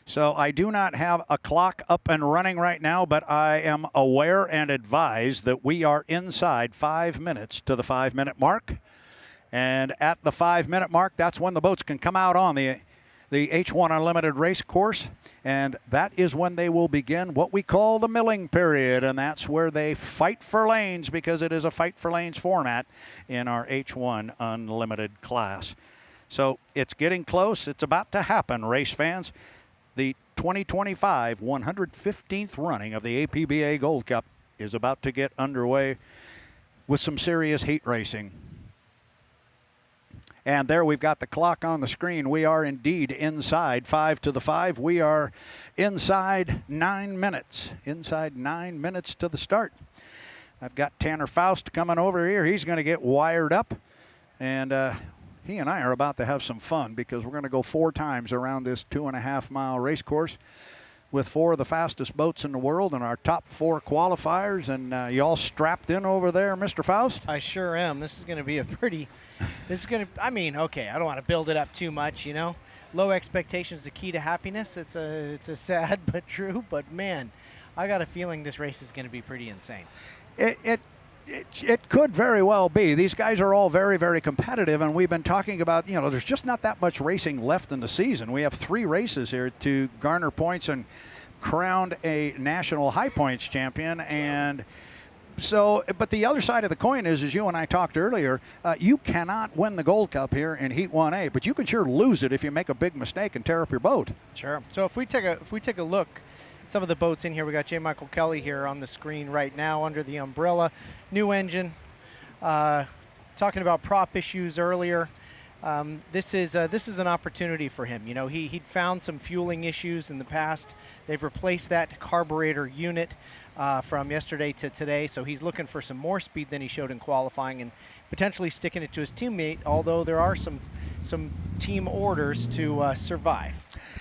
So I do not have a clock up and running right now, but I am aware and advised that we are inside 5 minutes to the 5-minute mark. And at the 5-minute mark, that's when the boats can come out on the H1 Unlimited race course. And that is when they will begin what we call the milling period. And that's where they fight for lanes, because it is a fight for lanes format in our H1 Unlimited class. So it's getting close. It's about to happen, race fans. The 2025 115th running of the APBA Gold Cup is about to get underway with some serious heat racing. And there we've got the clock on the screen. We are indeed inside 5 to the 5. We are inside 9 minutes. Inside 9 minutes to the start. I've got Tanner Faust coming over here. He's going to get wired up. And he and I are about to have some fun, because we're going to go 4 times around this 2.5-mile race course with 4 of the fastest boats in the world and our top 4 qualifiers. And you all strapped in over there, Mr. Faust? I sure am. This is going to be a pretty, I mean, okay, I don't want to build it up too much, you know. Low expectations, the key to happiness. It's a sad but true, but man, I got a feeling this race is going to be pretty insane. It could very well be. These guys are all very, very competitive, and we've been talking about, you know, there's just not that much racing left in the season. We have 3 races here to garner points and crown a national high points champion. And so, but the other side of the coin is, as you and I talked earlier, you cannot win the Gold Cup here in Heat 1A, but you can sure lose it if you make a big mistake and tear up your boat. Sure. So if we take a look, some of the boats in here, we got J. Michael Kelly here on the screen right now under the umbrella. New engine. Talking about prop issues earlier. This is an opportunity for him. You know, he'd found some fueling issues in the past. They've replaced that carburetor unit from yesterday to today, so he's looking for some more speed than he showed in qualifying, and potentially sticking it to his teammate, although there are some team orders to survive.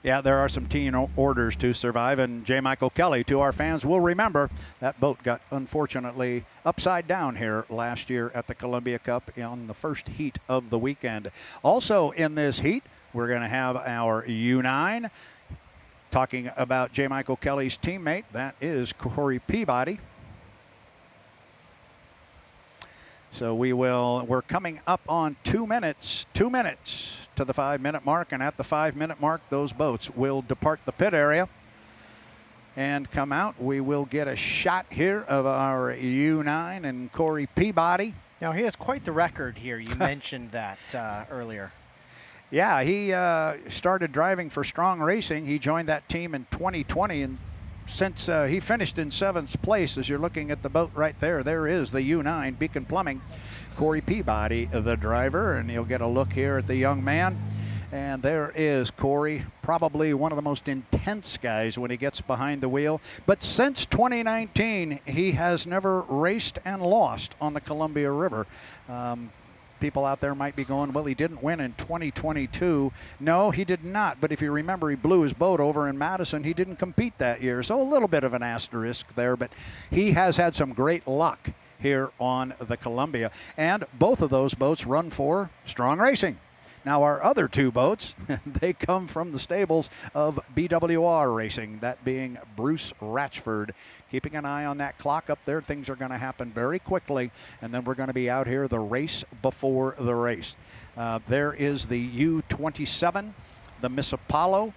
Yeah, there are some team orders to survive, and J. Michael Kelly, to our fans, will remember that boat got unfortunately upside down here last year at the Columbia Cup on the first heat of the weekend. Also in this heat, we're going to have our U9. Talking about J. Michael Kelly's teammate, that is Corey Peabody. So we're coming up on 2 minutes to the 5-minute mark, and at the 5-minute mark, those boats will depart the pit area and come out. We will get a shot here of our U9 and Corey Peabody. Now, he has quite the record here. You mentioned that earlier. Yeah, he started driving for Strong Racing. He joined that team in 2020, and since he finished in 7th place, as you're looking at the boat right there, there is the U9 Beacon Plumbing. Corey Peabody, the driver, and you'll get a look here at the young man. And there is Corey, probably one of the most intense guys when he gets behind the wheel. But since 2019, he has never raced and lost on the Columbia River. People out there might be going, well, he didn't win in 2022. No, he did not. But if you remember, he blew his boat over in Madison. He didn't compete that year. So a little bit of an asterisk there. But he has had some great luck here on the Columbia. And both of those boats run for Strong Racing. Now, our other 2 boats, they come from the stables of BWR Racing, that being Bruce Ratchford. Keeping an eye on that clock up there. Things are going to happen very quickly, and then we're going to be out here the race before the race. There is the U27, the Miss Apollo.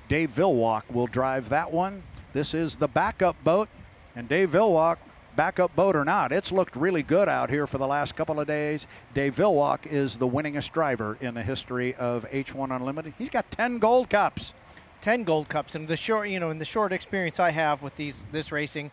Dave Vilwalk will drive that one. This is the backup boat, and Dave Vilwalk, backup boat or not, it's looked really good out here for the last couple of days. Dave Vilwalk is the winningest driver in the history of H1 Unlimited. He's got 10 Gold Cups. 10 Gold Cups, and in the short experience I have with this racing,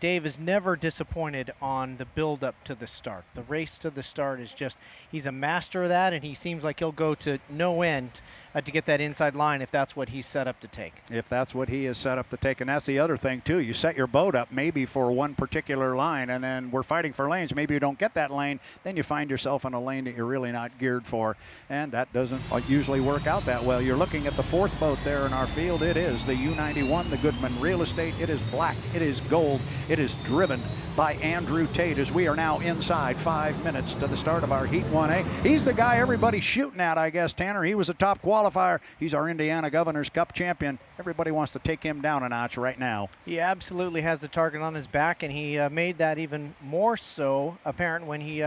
Dave is never disappointed on the build-up to the start. The race to the start is just, he's a master of that, and he seems like he'll go to no end to get that inside line if that's what he's set up to take. If that's what he is set up to take, and that's the other thing, too. You set your boat up maybe for one particular line, and then we're fighting for lanes. Maybe you don't get that lane, then you find yourself in a lane that you're really not geared for, and that doesn't usually work out that well. You're looking at the 4th boat there in our field. It is the U91, the Goodman Real Estate. It is black. It is gold. It is driven by Andrew Tate as we are now inside 5 minutes to the start of our Heat 1A. He's the guy everybody's shooting at, I guess, Tanner. He was a top qualifier. He's our Indiana Governor's Cup champion. Everybody wants to take him down a notch right now. He absolutely has the target on his back, and he made that even more so apparent when he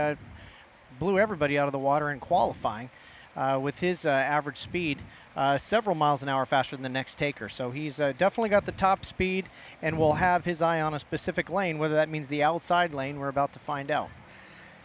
blew everybody out of the water in qualifying with his average speed. Several miles an hour faster than the next taker. So he's definitely got the top speed and will have his eye on a specific lane. Whether that means the outside lane, we're about to find out.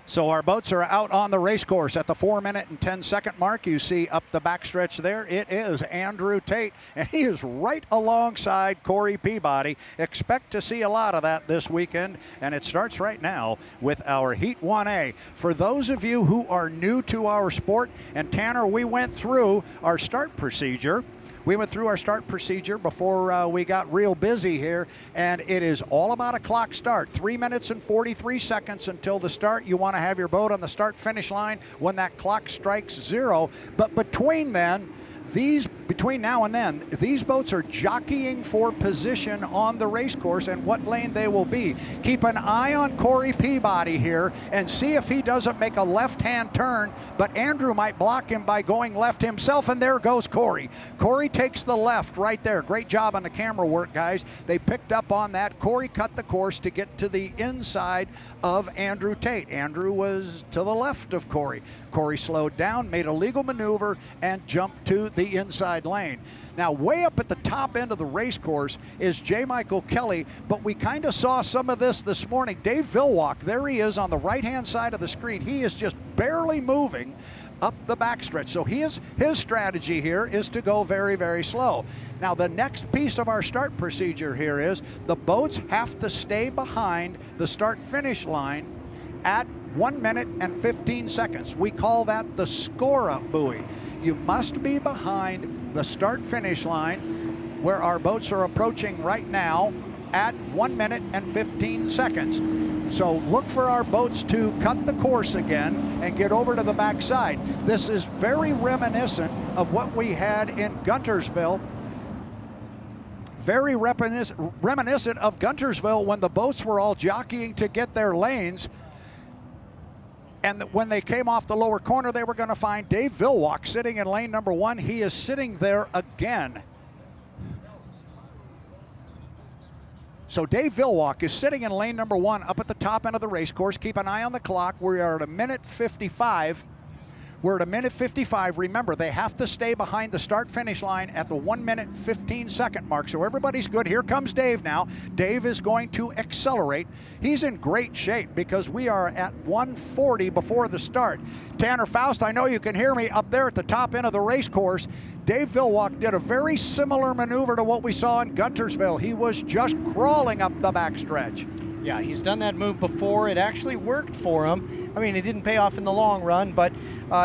So our boats are out on the race course at the 4 minute and 10 second mark. You see up the backstretch there, it is Andrew Tate, and he is right alongside Corey Peabody. Expect to see a lot of that this weekend, and it starts right now with our Heat 1A. For those of you who are new to our sport, and Tanner, we went through our start procedure. We went through our start procedure before we got real busy here, and it is all about a clock start. 3 minutes and 43 seconds until the start. You want to have your boat on the start-finish line when that clock strikes 0. But between now and then, these boats are jockeying for position on the race course and what lane they will be. Keep an eye on Corey Peabody here and see if he doesn't make a left-hand turn, but Andrew might block him by going left himself, and there goes Corey. Corey takes the left right there. Great job on the camera work, guys. They picked up on that. Corey cut the course to get to the inside of Andrew Tate. Andrew was to the left of Corey. Corey slowed down, made a legal maneuver, and jumped to the inside lane. Now, way up at the top end of the race course is J. Michael Kelly, but we kind of saw some of this morning. Dave Villwalk, there he is on the right-hand side of the screen. He is just barely moving up the backstretch. So his strategy here is to go very, very slow. Now, the next piece of our start procedure here is the boats have to stay behind the start-finish line at 1 minute and 15 seconds. We call that the score-up buoy. You must be behind the start-finish line where our boats are approaching right now at 1 minute and 15 seconds. So look for our boats to cut the course again and get over to the backside. This is very reminiscent of what we had in Guntersville. Very reminiscent of Guntersville when the boats were all jockeying to get their lanes. And when they came off the lower corner, they were going to find Dave Villwalk sitting in lane number 1. He is sitting there again. So Dave Villwalk is sitting in lane number 1 up at the top end of the race course. Keep an eye on the clock. We are at 1:55. We're at 1:55. Remember, they have to stay behind the start-finish line at the 1 minute 15 second mark. So everybody's good. Here comes Dave now. Dave is going to accelerate. He's in great shape because we are at 1:40 before the start. Tanner Faust, I know you can hear me up there at the top end of the race course. Dave Villwalk did a very similar maneuver to what we saw in Guntersville. He was just crawling up the backstretch. Yeah, he's done that move before. It actually worked for him. I mean, it didn't pay off in the long run, but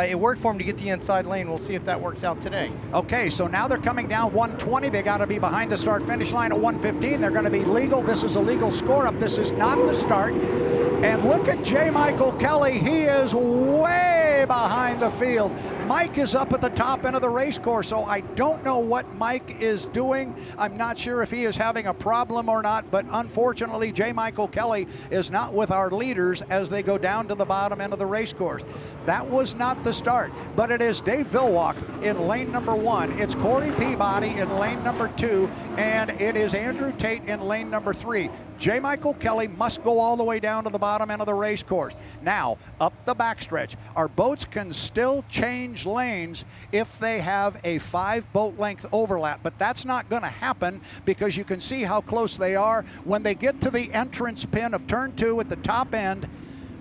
it worked for him to get the inside lane. We'll see if that works out today. Okay, so now they're coming down 120. They got to be behind the start-finish line at 115. They're going to be legal. This is a legal score-up. This is not the start. And look at J. Michael Kelly. He is way behind the field. Mike is up at the top end of the race course, so I don't know what Mike is doing. I'm not sure if he is having a problem or not, but unfortunately, J. Michael Kelly is not with our leaders as they go down to the bottom end of the race course. That was not the start, but it is Dave Villwalk in lane number 1. It's Corey Peabody in lane number 2, and it is Andrew Tate in lane number 3. J. Michael Kelly must go all the way down to the bottom end of the race course. Now, up the backstretch, our boats can still change lanes if they have a 5 boat length overlap, but that's not going to happen because you can see how close they are. When they get to the entrance pin of turn 2 at the top end,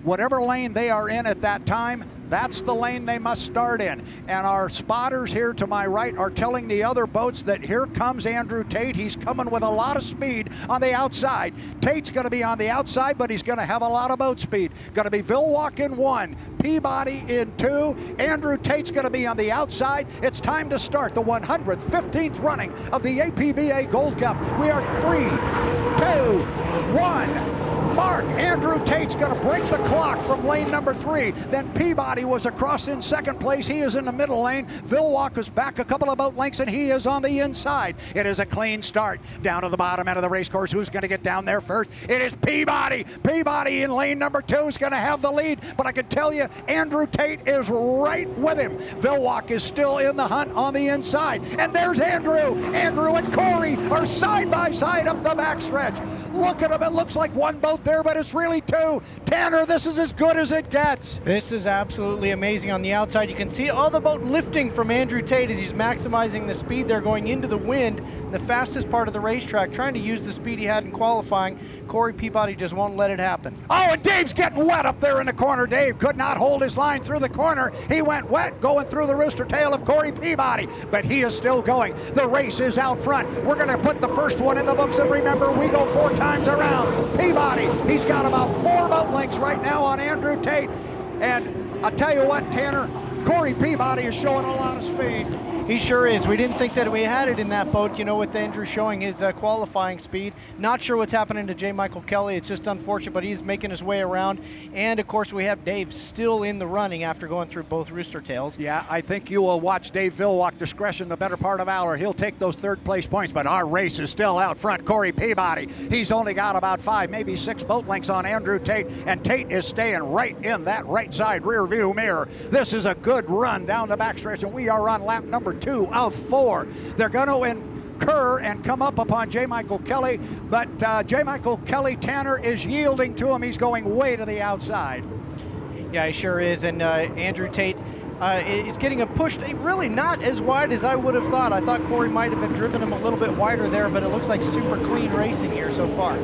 whatever lane they are in at that time, that's the lane they must start in. And our spotters here to my right are telling the other boats that here comes Andrew Tate. He's coming with a lot of speed on the outside. Tate's going to be on the outside, but he's going to have a lot of boat speed. Going to be Villwalk in 1, Peabody in 2. Andrew Tate's going to be on the outside. It's time to start the 115th running of the APBA Gold Cup. We are 3, 2, 1. mark. Andrew Tate's going to break the clock from lane number 3. Then Peabody was across in second place. He is in the middle lane. Vilwalk is back a couple of boat lengths, and he is on the inside. It is a clean start. Down to the bottom end of the race course. Who's going to get down there first? It is Peabody. Peabody in lane number 2 is going to have the lead, but I can tell you, Andrew Tate is right with him. Vilwalk is still in the hunt on the inside. And there's Andrew. Andrew and Corey are side by side up the backstretch. Look at them. It looks like one boat there, but it's really 2. Tanner, this is as good as it gets. This is absolutely amazing. On the outside, you can see all the boat lifting from Andrew Tate as he's maximizing the speed there going into the wind, the fastest part of the racetrack, trying to use the speed he had in qualifying. Corey Peabody just won't let it happen. Oh, and Dave's getting wet up there in the corner. Dave could not hold his line through the corner. He went wet going through the rooster tail of Corey Peabody, but he is still going. The race is out front. We're going to put the first one in the books, and remember, we go 4 times around. Peabody, he's got about 4 boat lengths right now on Andrew Tate, and I'll tell you what, Tanner, Corey Peabody is showing a lot of speed. He sure is. We didn't think that we had it in that boat, you know, with Andrew showing his qualifying speed. Not sure what's happening to J. Michael Kelly. It's just unfortunate, but he's making his way around. And, of course, we have Dave still in the running after going through both rooster tails. Yeah, I think you will watch Dave Vilwalk discretion the better part of hour. He'll take those third-place points, but our race is still out front. Corey Peabody, he's only got about 5, maybe 6 boat lengths on Andrew Tate, and Tate is staying right in that right side rear view mirror. This is a good run down the backstretch, and we are on lap number 2 of 4. They're going to incur and come up upon J. Michael Kelly, but J. Michael Kelly, Tanner, is yielding to him. He's going way to the outside. Yeah, he sure is, and Andrew Tate is getting a push, really not as wide as I would have thought. I thought Corey might have driven him a little bit wider there, but it looks like super clean racing here so far.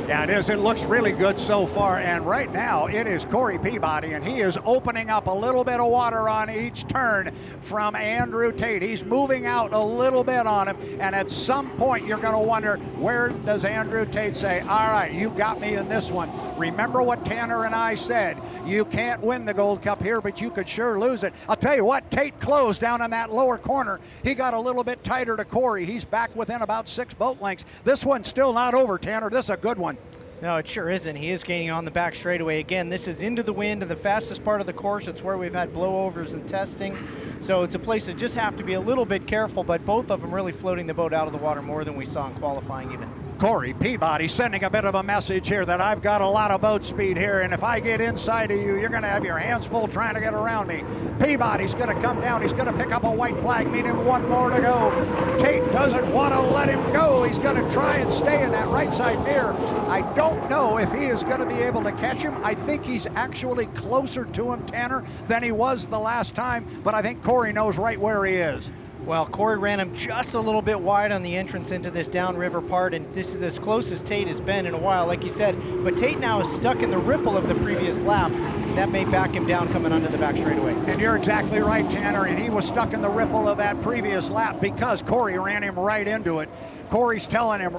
Yeah, it is. It looks really good so far, and right now it is Corey Peabody, and he is opening up a little bit of water on each turn from Andrew Tate. He's moving out a little bit on him, and at some point you're going to wonder, where does Andrew Tate say, all right, you got me in this one. Remember what Tanner and I said, you can't win the Gold Cup here, but you could sure lose it. I'll tell you what, Tate closed down in that lower corner. He got a little bit tighter to Corey. He's back within about 6 boat lengths. This one's still not over, Tanner. This is a good one. No, it sure isn't. He is gaining on the back straightaway. Again, this is into the wind and the fastest part of the course. It's where we've had blowovers and testing. So it's a place that just have to be a little bit careful, but both of them really floating the boat out of the water more than we saw in qualifying even. Corey Peabody sending a bit of a message here that I've got a lot of boat speed here, and if I get inside of you, you're going to have your hands full trying to get around me. Peabody's going to come down. He's going to pick up a white flag, meaning 1 more to go. Tate doesn't want to let him go. He's going to try and stay in that right side mirror. I don't know if he is going to be able to catch him. I think he's actually closer to him, Tanner, than he was the last time, but I think Corey knows right where he is. Well, Corey ran him just a little bit wide on the entrance into this downriver part, and this is as close as Tate has been in a while, like you said. But Tate now is stuck in the ripple of the previous lap. That may back him down coming onto the back straightaway. And you're exactly right, Tanner, and he was stuck in the ripple of that previous lap because Corey ran him right into it. Corey's telling him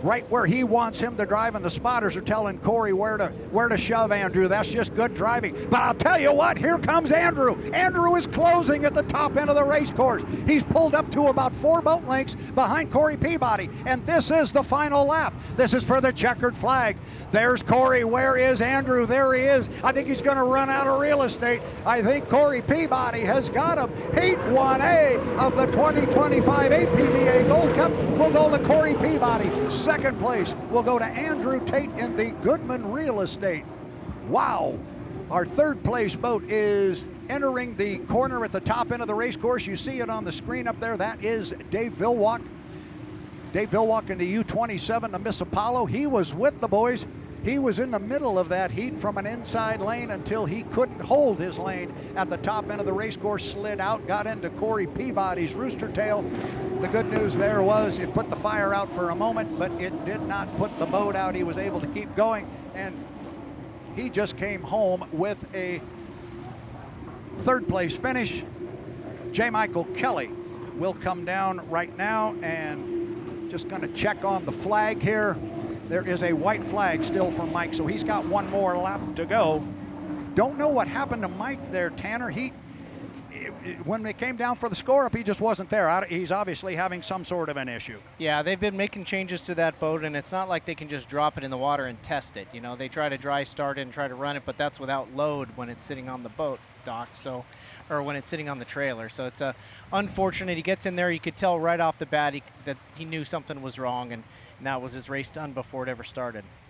right where he wants him to drive, and the spotters are telling Corey where to shove Andrew. That's just good driving. But I'll tell you what, here comes Andrew. Andrew is closing at the top end of the race course. He's pulled up to about 4 boat lengths behind Corey Peabody, and this is the final lap. This is for the checkered flag. There's Corey. Where is Andrew? There he is. I think he's going to run out of real estate. I think Corey Peabody has got him. Heat 1A of the 2025 APBA Gold Cup will go to Corey Peabody. Second place will go to Andrew Tate in the Goodman Real Estate. Wow. Our third place boat is entering the corner at the top end of the race course. You see it on the screen up there. That is Dave Vilwalk. Dave Vilwalk in the U-27, the Miss Apollo. He was with the boys. He was in the middle of that heat from an inside lane until he couldn't hold his lane at the top end of the race course, slid out, got into Corey Peabody's rooster tail. The good news there was it put the fire out for a moment, but it did not put the boat out. He was able to keep going, and he just came home with a third place finish. J. Michael Kelly will come down right now, and just going to check on the flag here. There is a white flag still for Mike, so he's got one more lap to go. Don't know what happened to Mike there, Tanner. when it came down for the score up, he just wasn't there. He's obviously having some sort of an issue. Yeah, they've been making changes to that boat, and it's not like they can just drop it in the water and test it. You know, they try to dry start it and try to run it, but that's without load when it's sitting on the boat dock, so, or when it's sitting on the trailer. So it's unfortunate. He gets in there, you could tell right off the bat that he knew something was wrong, and that was his race done before it ever started.